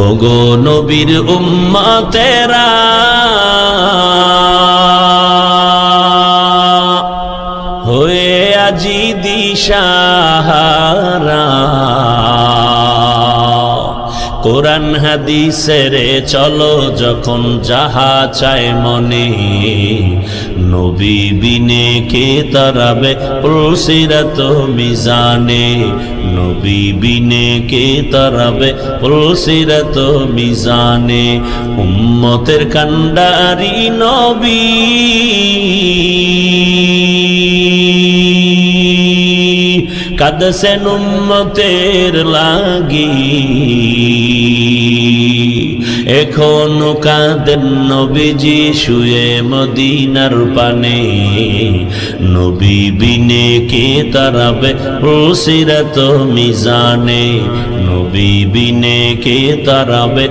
ওগো নবীর উম্মতেরা হয়ে আজি দিশাহারা, কোরআন হাদিসের চলো যখন যাহা চায় মনে, নবী বিনে কে তারাবে পুলসিরাত মিজানে, নবী বিনে কে তারাবে পুলসিরাত মিজানে। উম্মতের কান্ডারি নবী কাঁদছেন উম্মতের লাগি, এখনো কাঁদেন নবীজি শুয়ে মদিনার পানে, নবী বিনে কে তারাবে পুলসিরাত মিজানে, নবী বিনে কে তারাবে